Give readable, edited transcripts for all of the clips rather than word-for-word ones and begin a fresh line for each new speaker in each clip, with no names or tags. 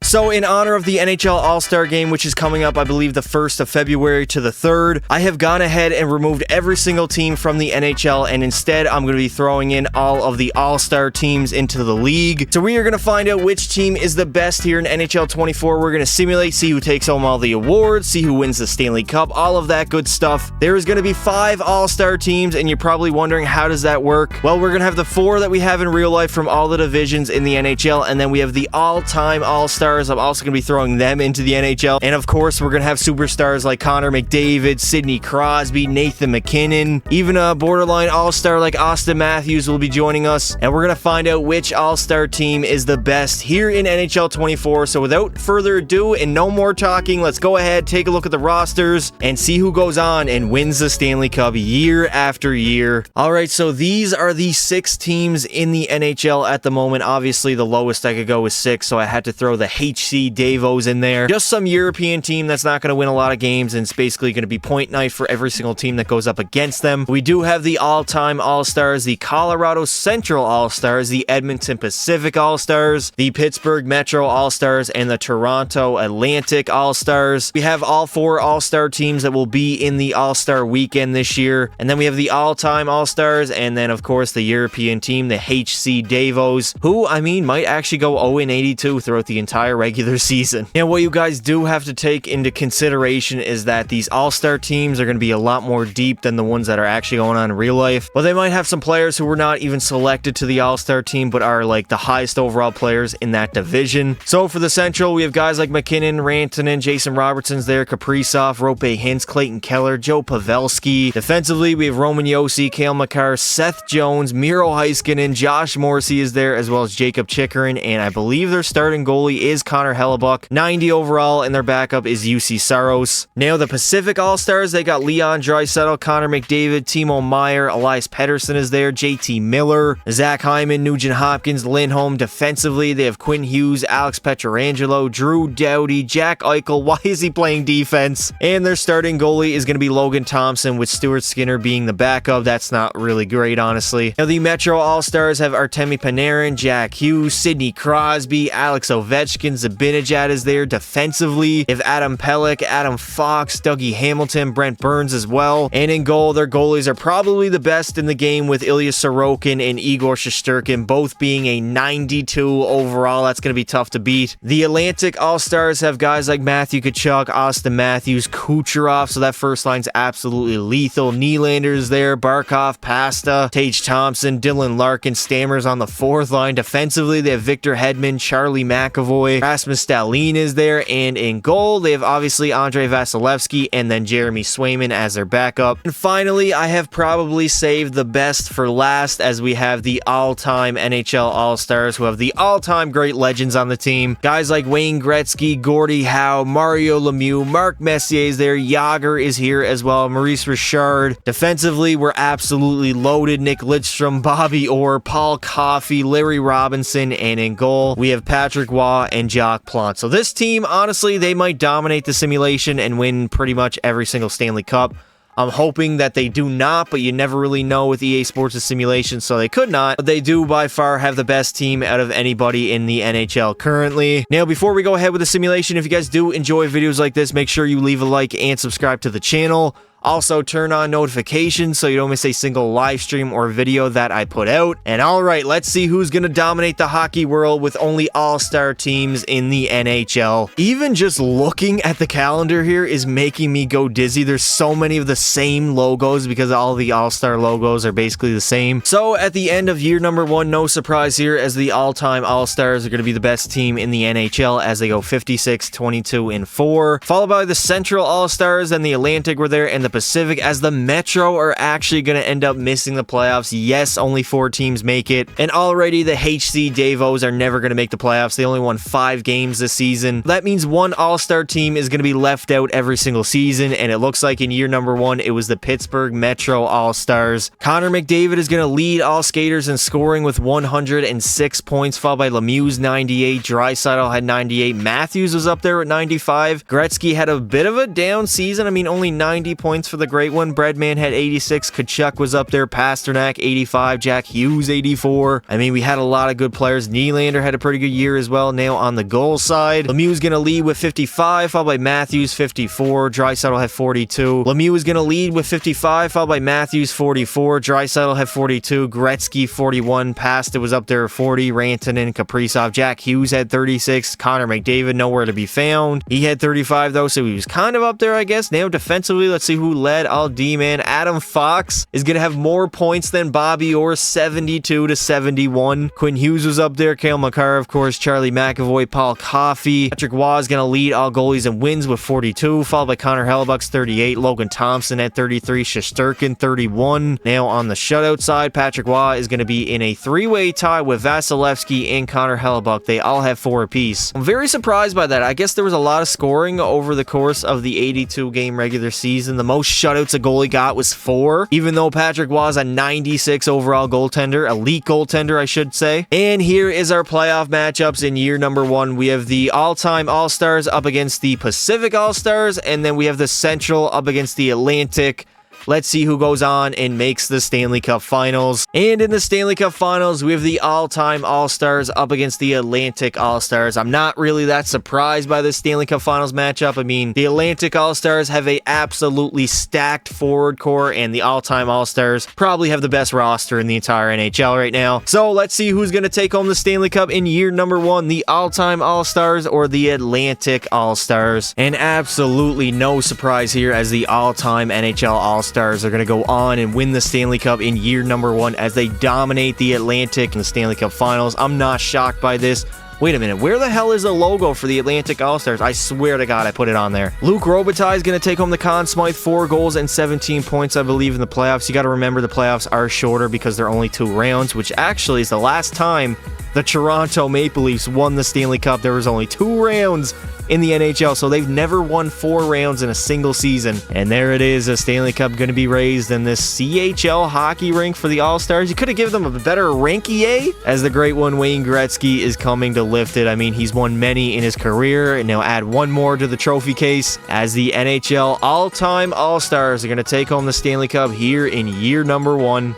So in honor of the NHL All-Star Game, which is coming up, I believe, the 1st of February to the 3rd, I have gone ahead and removed every single team from the NHL, and instead I'm going to be throwing in all of the All-Star teams into the league. So we are going to find out which team is the best here in NHL 24. We're going to simulate, see who takes home all the awards, see who wins the Stanley Cup, all of that good stuff. There is going to be 5 All-Star teams, and you're probably wondering, how does that work? Well, we're going to have the 4 that we have in real life from all the divisions in the NHL, and then we have the all-time All-Stars. I'm also going to be throwing them into the NHL. And of course, we're going to have superstars like Connor McDavid, Sidney Crosby, Nathan McKinnon, even a borderline All-Star like Austin Matthews will be joining us. And we're going to find out which All-Star team is the best here in NHL 24. So without further ado and no more talking, let's go ahead, take a look at the rosters and see who goes on and wins the Stanley Cup year after year. All right, so these are the 6 teams in the NHL at the moment. Obviously, the lowest I could go is 6, so I had to throw the HC Davos in there. Just some European team that's not going to win a lot of games, and it's basically going to be point night for every single team that goes up against them. We do have the all-time All-Stars, the Colorado Central All-Stars, the Edmonton Pacific All-Stars, the Pittsburgh Metro All-Stars, and the Toronto Atlantic All-Stars. We have all 4 All-Star teams that will be in the All-Star weekend this year. And then we have the all-time All-Stars, and then of course the European team, the HC Davos, who, I mean, might actually go 0-82 throughout the entire regular season. And what you guys do have to take into consideration is that these All-Star teams are going to be a lot more deep than the ones that are actually going on in real life. But they might have some players who were not even selected to the All-Star team, but are like the highest overall players in that division. So for the Central, we have guys like McKinnon, Rantanen, Jason Robertson's there, Kaprizov, Rope Hintz, Clayton Keller, Joe Pavelski. Defensively, we have Roman Josi, Cale Makar, Seth Jones, Miro Heiskanen, Josh Morrissey is there, as well as Jacob Chikrin, and I believe their starting goalie is Connor Hellebuck. 90 overall, and their backup is UC Saros. Now, the Pacific All-Stars, they got Leon Draisaitl, Connor McDavid, Timo Meier, Elias Pettersson is there, JT Miller, Zach Hyman, Nugent Hopkins, Lindholm. Defensively, they have Quinn Hughes, Alex Pietrangelo, Drew Doughty, Jack Eichel. Why is he playing defense? And their starting goalie is going to be Logan Thompson, with Stuart Skinner being the backup. That's not really great, honestly. Now, the Metro All-Stars have Artemi Panarin, Jack Hughes, Sidney Crosby, Alex Ovechkin, Zibanejad is there. Defensively, if Adam Pelech, Adam Fox, Dougie Hamilton, Brent Burns as well. And in goal, their goalies are probably the best in the game, with Ilya Sorokin and Igor Shesterkin both being a 92 overall. That's going to be tough to beat. The Atlantic All-Stars have guys like Matthew Tkachuk, Austin Matthews, Kucherov, so that first line's absolutely lethal. Nylander's there, Barkov, Pasta, Tage Thompson, Dylan Larkin, Stammers on the 4th line. Defensively, they have Victor Hedman, Charlie McAvoy, Rasmus Dahlin is there, and in goal, they have obviously Andrei Vasilevsky and then Jeremy Swayman as their backup. And finally, I have probably saved the best for last, as we have the all-time NHL All-Stars, who have the all-time great legends on the team. Guys like Wayne Gretzky, Gordie Howe, Mario Lemieux, Mark Messier is there, Yager is here as well, Maurice Richard. Defensively, we're absolutely loaded. Nick Lidstrom, Bobby Orr, Paul Coffey, Larry Robinson, and in goal, we have Patrick Waugh and Jacques Plante. So this team, honestly, they might dominate the simulation and win pretty much every single Stanley Cup. I'm hoping that they do not, but you never really know with EA Sports' simulation, so they could not. But they do by far have the best team out of anybody in the NHL currently. Now, before we go ahead with the simulation, if you guys do enjoy videos like this, make sure you leave a like and subscribe to the channel. Also, turn on notifications so you don't miss a single live stream or video that I put out. And alright, let's see who's going to dominate the hockey world with only all-star teams in the NHL. Even just looking at the calendar here is making me go dizzy. There's so many of the same logos because all the all-star logos are basically the same. So at the end of year number 1, no surprise here, as the all-time all-stars are going to be the best team in the NHL as they go 56, 22, and 4. Followed by the Central All-Stars, and the Atlantic were there, and the Pacific, as the Metro are actually going to end up missing the playoffs. Yes, only 4 teams make it. And already the HC Davos are never going to make the playoffs. They only won 5 games this season. That means one all-star team is going to be left out every single season, and it looks like in year number 1, it was the Pittsburgh Metro All-Stars. Connor McDavid is going to lead all skaters in scoring with 106 points, followed by Lemieux's 98. Draisaitl had 98. Matthews was up there at 95. Gretzky had a bit of a down season. I mean, only 90 points points for the great one. Breadman had 86. Kachuk was up there. Pasternak, 85. Jack Hughes, 84. I mean, we had a lot of good players. Nylander had a pretty good year as well. Now on the goal side, Lemieux's going to lead with 55, followed by Matthews, 54. Draisaitl had 42. Lemieux is going to lead with 55, followed by Matthews, 44. Draisaitl had 42. Gretzky, 41. Pasta was up there at 40. Rantanen, Kaprizov. Jack Hughes had 36. Connor McDavid, nowhere to be found. He had 35, though, so he was kind of up there, I guess. Now defensively, let's see who led all D-man. Adam Fox is going to have more points than Bobby Orr, 72 to 71. Quinn Hughes was up there. Cale Makar, of course. Charlie McAvoy, Paul Coffey. Patrick Waugh is going to lead all goalies and wins with 42, followed by Connor Hellebuck's 38. Logan Thompson at 33. Shesterkin, 31. Now on the shutout side, Patrick Waugh is going to be in a three-way tie with Vasilevsky and Connor Hellebuck. They all have 4 apiece. I'm very surprised by that. I guess there was a lot of scoring over the course of the 82-game regular season. The most shutouts a goalie got was 4, even though Patrick Waugh is a 96 overall goaltender, elite goaltender, I should say. And here is our playoff matchups in year number 1. We have the all-time All-Stars up against the Pacific All-Stars, and then we have the Central up against the Atlantic. Let's see who goes on and makes the Stanley Cup Finals. And in the Stanley Cup Finals, we have the all-time All-Stars up against the Atlantic All-Stars. I'm not really that surprised by this Stanley Cup Finals matchup. I mean, the Atlantic All-Stars have a absolutely stacked forward core, and the all-time All-Stars probably have the best roster in the entire NHL right now. So let's see who's going to take home the Stanley Cup in year number 1, the all-time All-Stars or the Atlantic All-Stars. And absolutely no surprise here, as the all-time NHL All-Stars are going to go on and win the Stanley Cup in year number 1 as they dominate the Atlantic in the Stanley Cup Finals. I'm not shocked by this. Wait a minute, where the hell is the logo for the Atlantic All-Stars? I swear to God I put it on there. Luc Robitaille is going to take home the Conn Smythe, 4 goals and 17 points, I believe, in the playoffs. You got to remember the playoffs are shorter because they're only 2 rounds, which actually is the last time the Toronto Maple Leafs won the Stanley Cup. There was only 2 rounds in the NHL, so they've never won 4 rounds in a single season. And there it is, a Stanley Cup going to be raised in this CHL hockey rink for the All-Stars. You could have given them a better rinkier, as the great one Wayne Gretzky is coming to lift it. I mean, he's won many in his career, and now add 1 more to the trophy case, as the NHL all-time All-Stars are going to take home the Stanley Cup here in year number 1.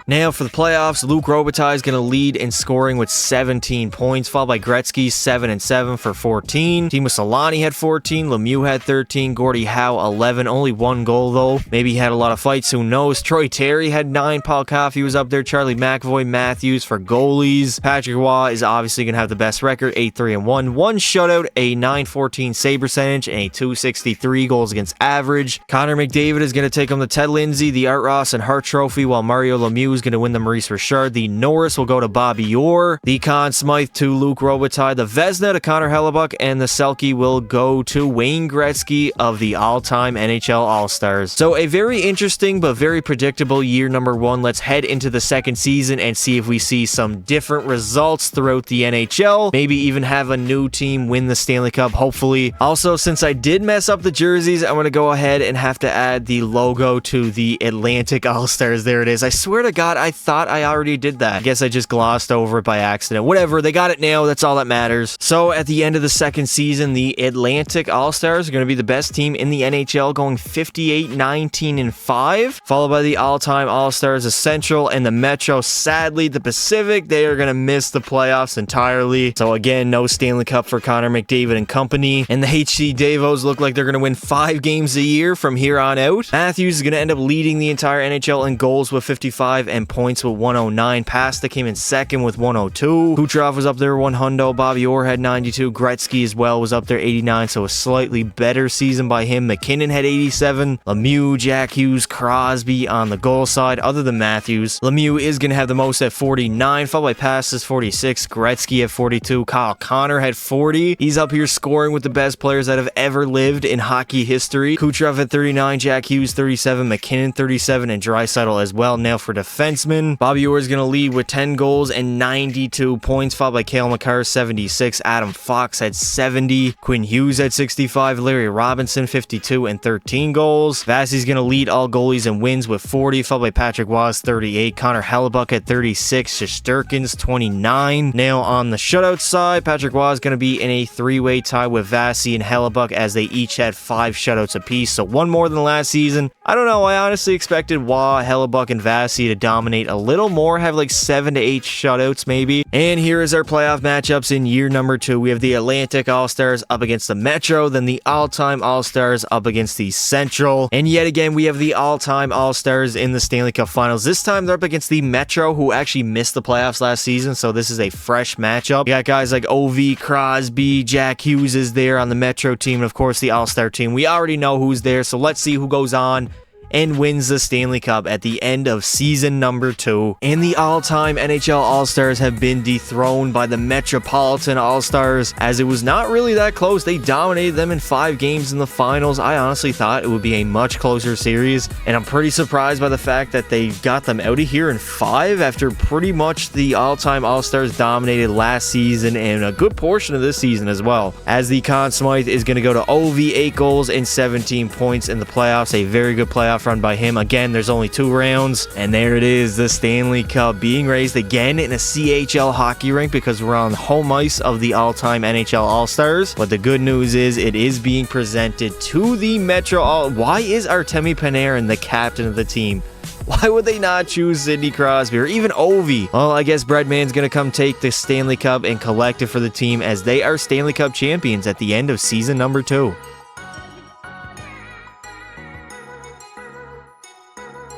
Now for the playoffs, Luc Robitaille is going to lead in scoring with 17 points, followed by Gretzky, 7 and 7 for 14. Teemu Selanne had 14, Lemieux had 13, Gordie Howe 11, only 1 goal though. Maybe he had a lot of fights, who knows. Troy Terry had 9, Paul Coffey was up there, Charlie McAvoy, Matthews for goalies. Patrick Waugh is obviously going to have the best record, 8-3-1, 1 shutout, a .914 save percentage, and a .263 goals against average. Connor McDavid is going to take home the Ted Lindsay, the Art Ross and Hart Trophy, while Mario Lemieux is going to win the Maurice Richard. The Norris will go to Bobby Orr. The Conn Smythe to Luc Robitaille. The Vezina to Connor Hellebuck. And the Selke will go to Wayne Gretzky of the all-time NHL All-Stars. So a very interesting but very predictable year number 1. Let's head into the second season and see if we see some different results throughout the NHL. Maybe even have a new team win the Stanley Cup, hopefully. Also, since I did mess up the jerseys, I'm going to go ahead and have to add the logo to the Atlantic All-Stars. There it is. I swear to God, I thought I already did that. I guess I just glossed over it by accident. Whatever, they got it now. That's all that matters. So at the end of the second season, the Atlantic All-Stars are going to be the best team in the NHL, going 58-19-5, followed by the all-time All-Stars, the Central and the Metro. Sadly, the Pacific, they are going to miss the playoffs entirely. So again, no Stanley Cup for Connor McDavid and company. And the HC Davos look like they're going to win 5 games a year from here on out. Matthews is going to end up leading the entire NHL in goals with 55 and points with 109. Pasta came in second with 102. Kucherov was up there 100. Bobby Orr had 92. Gretzky as well was up there 89, so a slightly better season by him. McKinnon had 87. Lemieux, Jack Hughes, Crosby on the goal side, other than Matthews. Lemieux is going to have the most at 49, followed by Pastas 46. Gretzky at 42. Kyle Connor had 40. He's up here scoring with the best players that have ever lived in hockey history. Kucherov at 39, Jack Hughes 37, McKinnon 37, and Draisaitl as well. Now for defense, defensemen. Bobby Orr is going to lead with 10 goals and 92 points, followed by Cale Makar, 76. Adam Fox had 70. Quinn Hughes had 65. Larry Robinson, 52 and 13 goals. Vasi's going to lead all goalies and wins with 40, followed by Patrick Waz, 38. Connor Hellebuck at 36. Shesterkin's 29. Now on the shutout side, Patrick Waz going to be in a three-way tie with Vasi and Hellebuck as they each had 5 shutouts apiece, so one more than last season. I don't know, I honestly expected Wah, Hellebuck, and Vasi to dominate a little more, have like 7 to 8 shutouts maybe. And here is our playoff matchups in year number 2. We have the Atlantic All-Stars up against the Metro, then the All-Time All-Stars up against the Central, and yet again we have the All-Time All-Stars in the Stanley Cup Finals. This time they're up against the Metro, who actually missed the playoffs last season, so this is a fresh matchup. You got guys like Ovi, Crosby, Jack Hughes is there on the Metro team, and of course the All-Star team. We already know who's there, so let's see who goes on and wins the Stanley Cup at the end of season number 2. And the all-time NHL All-Stars have been dethroned by the Metropolitan All-Stars, as it was not really that close. They dominated them in 5 games in the finals. I honestly thought it would be a much closer series, and I'm pretty surprised by the fact that they got them out of here in 5 after pretty much the all-time All-Stars dominated last season and a good portion of this season as well. As the Conn Smythe is going to go to Ovi, 8 goals and 17 points in the playoffs. A very good playoff run by him. Again, there's only 2 rounds, and there it is, the Stanley Cup being raised again in a CHL hockey rink because we're on home ice of the all-time NHL All-Stars. But the good news is it is being presented to the Metro All. Why is Artemi Panarin the captain of the team? Why would they not choose Sidney Crosby or even Ovi? Well, I guess Breadman's going to come take the Stanley Cup and collect it for the team, as they are Stanley Cup champions at the end of season number 2.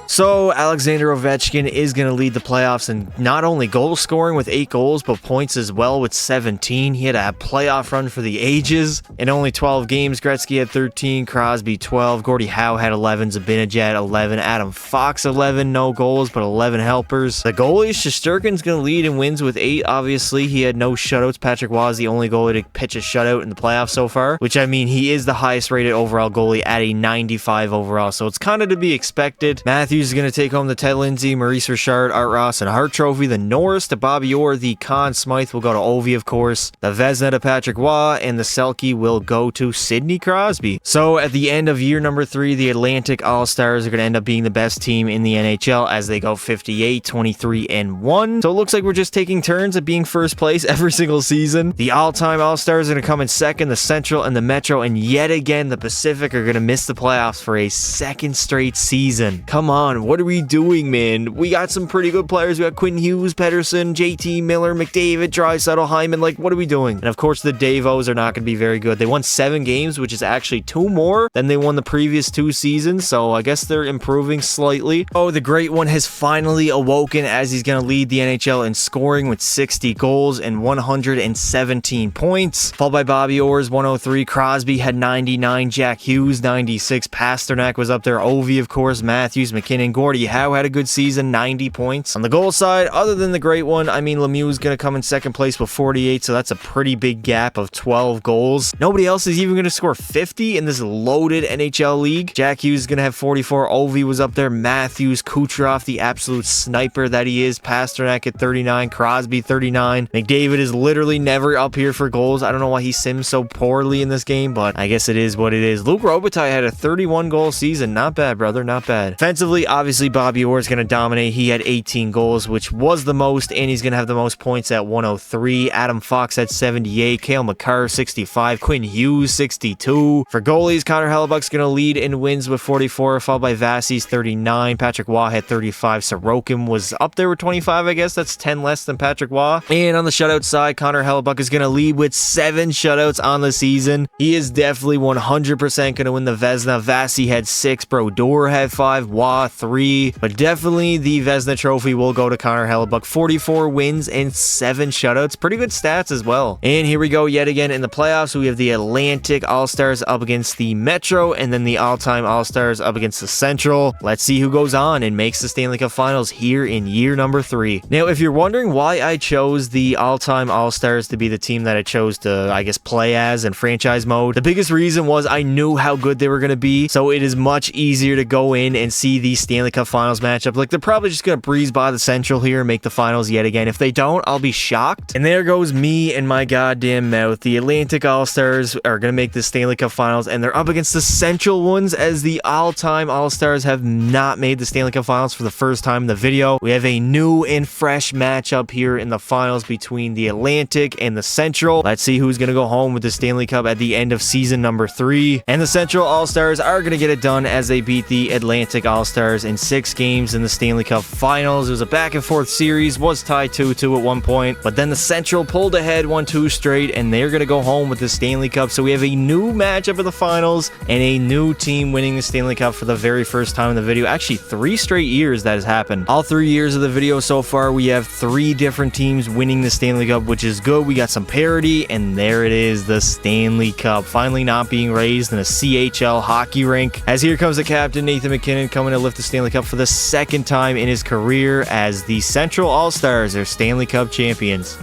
So, Alexander Ovechkin is going to lead the playoffs in not only goal scoring with 8 goals, but points as well with 17. He had a playoff run for the ages. In only 12 games, Gretzky had 13, Crosby 12, Gordie Howe had 11, Zibanejad 11, Adam Fox 11, no goals, but 11 helpers. The goalie, Shesterkin's going to lead and wins with 8, obviously. He had no shutouts. Patrick Waugh is the only goalie to pitch a shutout in the playoffs so far, which, I mean, he is the highest rated overall goalie at a 95 overall, so it's kind of to be expected. Matthews is going to take home the Ted Lindsay, Maurice Richard, Art Ross, and Hart Trophy. The Norris to Bobby Orr. The Conn Smythe will go to Ovi, of course. The Vezina to Patrick Waugh, and the Selke will go to Sidney Crosby. So at the end of year number 3, the Atlantic All-Stars are going to end up being the best team in the NHL as they go 58, 23, and 1. So it looks like we're just taking turns at being first place every single season. The all-time All-Stars are going to come in second, the Central and the Metro, and yet again the Pacific are going to miss the playoffs for a second straight season. Come on, what are we doing, man? We got some pretty good players. We got Quinn Hughes, Pedersen, JT Miller, McDavid, Draisaitl, Hyman. Like, what are we doing? And of course, the Davos are not going to be very good. They won 7 games, which is actually 2 more than they won the previous 2 seasons. So I guess they're improving slightly. Oh, the Great One has finally awoken as he's going to lead the NHL in scoring with 60 goals and 117 points. Followed by Bobby Orr's 103. Crosby had 99. Jack Hughes, 96. Pasternak was up there. Ovi, of course. Matthews, McKinnon, Gordie Howe had a good season, 90 points. On the goal side, other than the Great One, I mean, Lemieux is going to come in second place with 48, so that's a pretty big gap of 12 goals. Nobody else is even going to score 50 in this loaded NHL league. Jack Hughes is going to have 44. Ovi was up there. Matthews, Kucherov, the absolute sniper that he is. Pasternak at 39. Crosby, 39. McDavid is literally never up here for goals. I don't know why he sims so poorly in this game, but I guess it is what it is. Luc Robitaille had a 31-goal season. Not bad, brother. Not bad. Offensively, obviously, Bobby Orr is going to dominate. He had 18 goals, which was the most, and he's going to have the most points at 103. Adam Fox had 78. Cale Makar, 65. Quinn Hughes, 62. For goalies, Connor Hellebuck's going to lead in wins with 44, followed by Vasi's 39. Patrick Waugh had 35. Sorokin was up there with 25, I guess. That's 10 less than Patrick Waugh. And on the shutout side, Connor Hellebuck is going to lead with 7 shutouts on the season. He is definitely 100% going to win the Vezina. Vasi had 6. Brodeur had 5. Waugh, 3. But definitely the Vezina Trophy will go to Connor Hellebuck. 44 wins and 7 shutouts. Pretty good stats as well. And here we go yet again in the playoffs. We have the Atlantic All-Stars up against the Metro, and then the all-time All-Stars up against the Central. Let's see who goes on and makes the Stanley Cup Finals here in year number 3. Now, if you're wondering why I chose the all-time All-Stars to be the team that I chose to, I guess, play as in franchise mode, the biggest reason was I knew how good they were going to be, so it is much easier to go in and see these Stanley Cup Finals matchup. Like, they're probably just going to breeze by the Central here and make the finals yet again. If they don't, I'll be shocked. And there goes me and my goddamn mouth. The Atlantic All-Stars are going to make the Stanley Cup Finals, and they're up against the Central ones, as the all-time All-Stars have not made the Stanley Cup Finals for the first time in the video. We have a new and fresh matchup here in the finals between the Atlantic and the Central. Let's see who's going to go home with the Stanley Cup at the end of season number 3. And the Central All-Stars are going to get it done as they beat the Atlantic All-Stars in 6 games in the Stanley Cup Finals. It was a back-and-forth series, was tied 2-2 at one point, but then the Central pulled ahead 1-2 straight, and they're going to go home with the Stanley Cup. So we have a new matchup of the finals and a new team winning the Stanley Cup for the very first time in the video. Actually, 3 straight years that has happened. All 3 years of the video so far, we have 3 different teams winning the Stanley Cup, which is good. We got some parity, and there it is, the Stanley Cup finally not being raised in a CHL hockey rink. As here comes the captain, Nathan MacKinnon, coming to lift the Stanley Cup for the second time in his career as the Central All-Stars are Stanley Cup champions.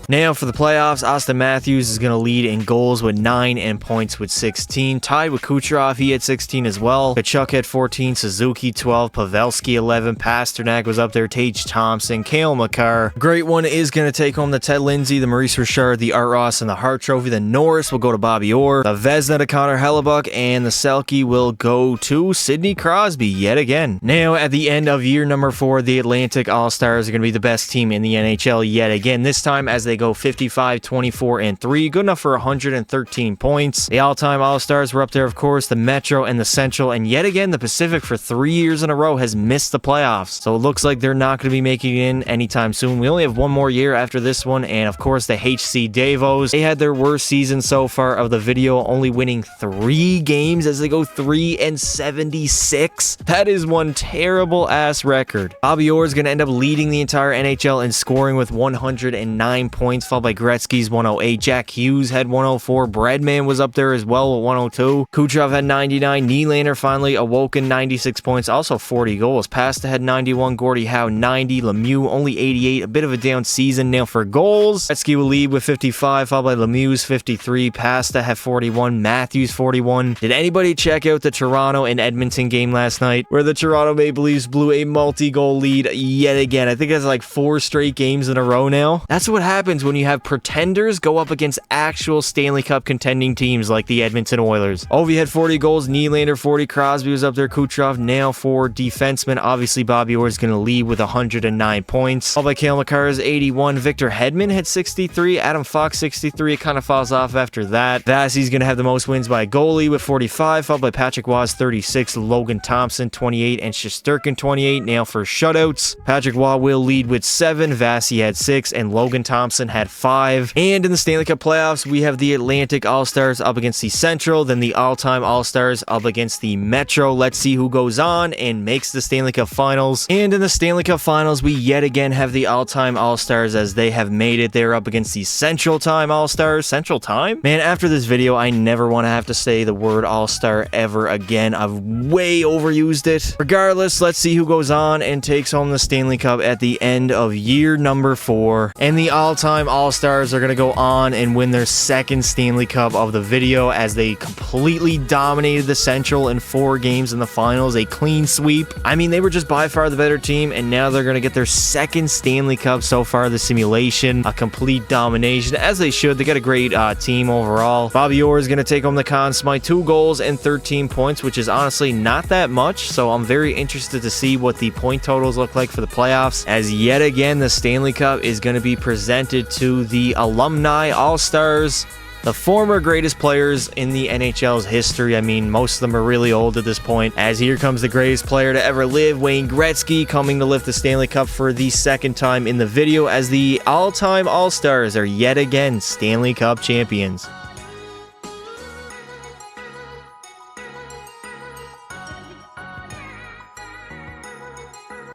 Now for the playoffs, Austin Matthews is going to lead in goals with 9 and points with 16. Tied with Kucherov, he had 16 as well. Kachuk had 14, Suzuki 12, Pavelski 11, Pasternak was up there, Tage Thompson, Cale Makar. Great one is going to take home the Ted Lindsay, the Maurice Richard, the Art Ross, and the Hart Trophy. The Norris will go to Bobby Orr. The Vezina to Connor Hellebuck, and the Selke will go to Sidney Crosby yet again. Now at the end of year number 4, the Atlantic All-Stars are going to be the best team in the NHL yet again. This time as they go 55, 24, and 3. Good enough for 113 points. The all-time All-Stars were up there, of course, the Metro and the Central, and yet again, the Pacific for 3 years in a row has missed the playoffs. So it looks like they're not going to be making it in anytime soon. We only have 1 more year after this one, and of course, the HC Davos. They had their worst season so far of the video, only winning 3 games as they go 3-76. That is one terrible-ass record. Bobby Orr is going to end up leading the entire NHL in scoring with 109 points, followed by Gretzky's 108. Jack Hughes had 104. Breadman was up there as well with 102. Kucherov had 99. Nylander finally awoken, 96 points, also 40 goals. Pasta had 91. Gordie Howe 90. Lemieux only 88. A bit of a down season now for goals. Gretzky will lead with 55, followed by Lemieux's 53. Pasta had 41. Matthews 41. Did anybody check out the Toronto and Edmonton game last night, where the Toronto Maple Leafs blew a multi-goal lead yet again? I think it's like 4 straight games in a row now. That's what happens when you have pretenders go up against actual Stanley Cup contending teams like the Edmonton Oilers. Ovi had 40 goals, Nylander 40, Crosby was up there, Kucherov. Now for defensemen, obviously Bobby Orr is going to lead with 109 points. Followed by Cale Makar's 81, Victor Hedman had 63, Adam Fox 63, it kind of falls off after that. Vasi's going to have the most wins by a goalie with 45, followed by Patrick Waugh's 36, Logan Thompson 28, and Shesterkin 28. Now for shutouts, Patrick Waugh will lead with 7, Vasi had 6, and Logan Thompson had 5. And in the Stanley Cup playoffs, we have the Atlantic All-Stars up against the Central, then the all-time All-Stars up against the Metro. Let's see who goes on and makes the Stanley Cup Finals. And in the Stanley Cup Finals, we yet again have the all-time All-Stars as they have made it. They're up against the Central Time All-Stars. Central Time? Man, after this video, I never want to have to say the word All-Star ever again. I've way overused it. Regardless, let's see who goes on and takes home the Stanley Cup at the end of year number 4. And the all-time All-Stars are going to go on and win their second Stanley Cup of the video as they completely dominated the Central in 4 games in the finals, a clean sweep. I mean, they were just by far the better team, and now they're going to get their second Stanley Cup so far, the simulation, a complete domination, as they should. They got a great team overall. Bobby Orr is going to take home the Conn Smythe, 2 goals and 13 points, which is honestly not that much, so I'm very interested to see what the point totals look like for the playoffs, as yet again, the Stanley Cup is going to be presented to the Alumni All-Stars, the former greatest players in the NHL's history. I mean, most of them are really old at this point, as here comes the greatest player to ever live, Wayne Gretzky, coming to lift the Stanley Cup for the second time in the video, as the all-time All-Stars are yet again Stanley Cup champions.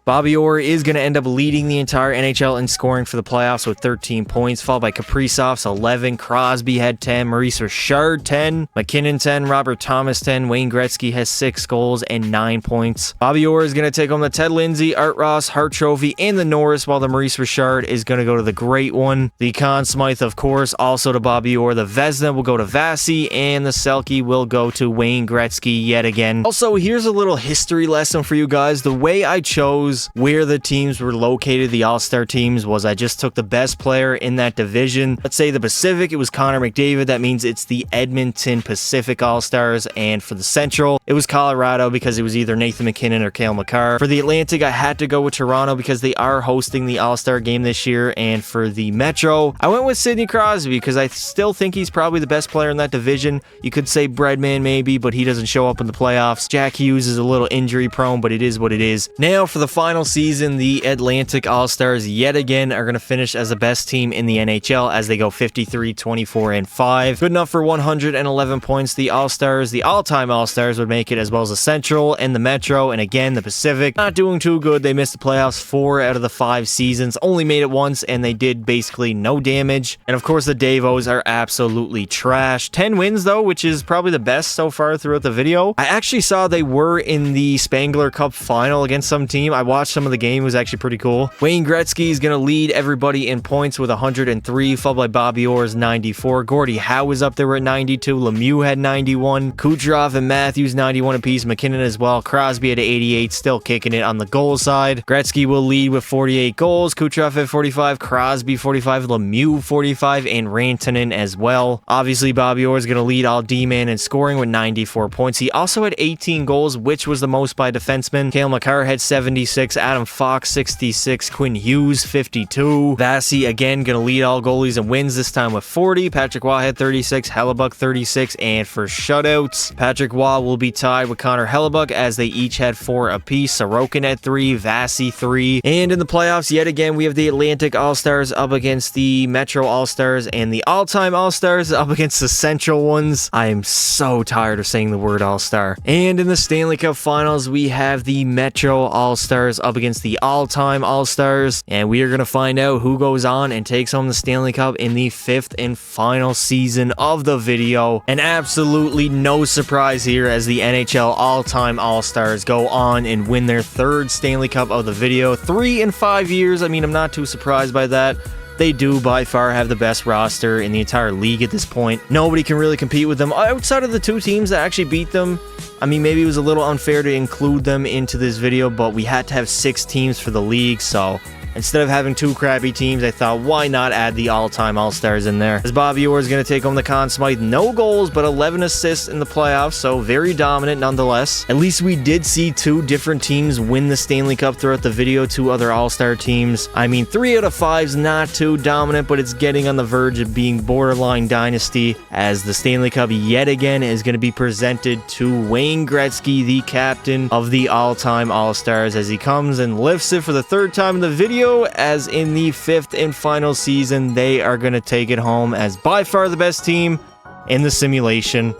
Bobby Orr is going to end up leading the entire NHL in scoring for the playoffs with 13 points, followed by Kaprizov's 11, Crosby had 10, Maurice Richard 10, McKinnon 10, Robert Thomas 10, Wayne Gretzky has 6 goals and 9 points. Bobby Orr is going to take home the Ted Lindsay, Art Ross, Hart Trophy, and the Norris, while the Maurice Richard is going to go to the Great One. The Conn Smythe, of course, also to Bobby Orr. The Vezina will go to Vasi, and the Selke will go to Wayne Gretzky yet again. Also, here's a little history lesson for you guys. The way I chose where the teams were located, the All-Star teams, was I just took the best player in that division. Let's say the Pacific, it was Connor McDavid. That means it's the Edmonton Pacific All-Stars. And for the Central, it was Colorado because it was either Nathan McKinnon or Cale Makar. For the Atlantic, I had to go with Toronto because they are hosting the All-Star game this year. And for the Metro, I went with Sidney Crosby because I still think he's probably the best player in that division. You could say Breadman maybe, but he doesn't show up in the playoffs. Jack Hughes is a little injury prone, but it is what it is. Now for the final season, the Atlantic All-Stars yet again are going to finish as the best team in the NHL as they go 53, 24, and 5. Good enough for 111 points. The All-Stars, the all-time All-Stars would make it, as well as the Central and the Metro, and again the Pacific. Not doing too good. They missed the playoffs 4 out of the 5 seasons. Only made it once, and they did basically no damage. And of course the Davos are absolutely trash. 10 wins though, which is probably the best so far throughout the video. I actually saw they were in the Spangler Cup final against some team. I watched some of the game. It was actually pretty cool. Wayne Gretzky is going to lead everybody in points with 103, followed by Bobby Orr's 94. Gordie Howe was up there at 92. Lemieux had 91. Kucherov and Matthews 91 apiece. McKinnon as well. Crosby at 88, still kicking it on the goal side. Gretzky will lead with 48 goals. Kucherov at 45. Crosby 45. Lemieux 45. And Rantanen as well. Obviously, Bobby Orr is going to lead all D-man in scoring with 94 points. He also had 18 goals, which was the most by defenseman. Cale Makar had 76. Adam Fox 66. Quinn Hughes 52. Vasi again going to lead all goalies and wins, this time with 40. Patrick Waugh had 36. Hellebuck 36. And for shutouts, Patrick Waugh will be tied with Connor Hellebuck as they each had 4 apiece. Sorokin at 3. Vasi 3. And in the playoffs, yet again, we have the Atlantic All-Stars up against the Metro All-Stars and the all-time All-Stars up against the Central ones. I am so tired of saying the word All-Star. And in the Stanley Cup Finals, we have the Metro All-Stars up against the all-time All-Stars. And we are going to find out who goes on and takes home the Stanley Cup in the 5th and final season of the video. And absolutely no surprise here as the NHL all-time All-Stars go on and win their 3rd Stanley Cup of the video. 3 in 5 years. I mean, I'm not too surprised by that. They do by far have the best roster in the entire league at this point. Nobody can really compete with them outside of the 2 teams that actually beat them. I mean, maybe it was a little unfair to include them into this video, but we had to have 6 teams for the league, so instead of having 2 crappy teams, I thought, why not add the all-time All-Stars in there? As Bobby Orr is going to take home the Conn Smythe. No goals, but 11 assists in the playoffs, so very dominant nonetheless. At least we did see 2 different teams win the Stanley Cup throughout the video, 2 other All-Star teams. I mean, 3 out of 5 is not too dominant, but it's getting on the verge of being borderline dynasty, as the Stanley Cup yet again is going to be presented to Wayne Gretzky, the captain of the all-time All-Stars, as he comes and lifts it for the 3rd time in the video. As in the 5th and final season, they are going to take it home as by far the best team in the simulation.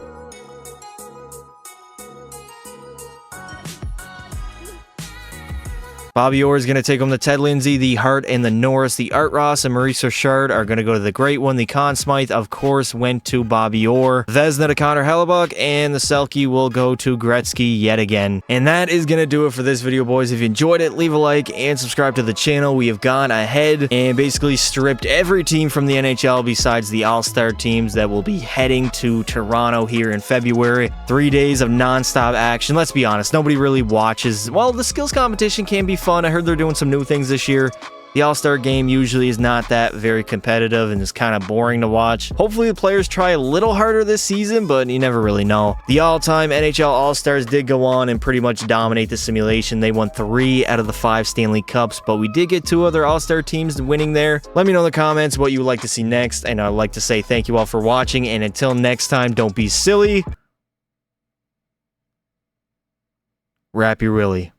Bobby Orr is going to take home the Ted Lindsay, the Hart, and the Norris. The Art Ross and Maurice Richard are going to go to the Great One. The Conn Smythe, of course, went to Bobby Orr. Vezina to Connor Hellebuck, and the Selke will go to Gretzky yet again. And that is going to do it for this video, boys. If you enjoyed it, leave a like and subscribe to the channel. We have gone ahead and basically stripped every team from the NHL besides the All-Star teams that will be heading to Toronto here in February. 3 days of non-stop action. Let's be honest, nobody really watches. Well, the skills competition can be fun. I heard they're doing some new things this year. The All-Star game usually is not that very competitive and is kind of boring to watch. Hopefully the players try a little harder this season, but you never really know. The all-time NHL All-Stars did go on and pretty much dominate the simulation. They won 3 out of the 5 Stanley Cups, but we did get 2 other All-Star teams winning there. Let me know in the comments what you would like to see next, and I'd like to say thank you all for watching, and until next time, don't be silly. Rappy Willie.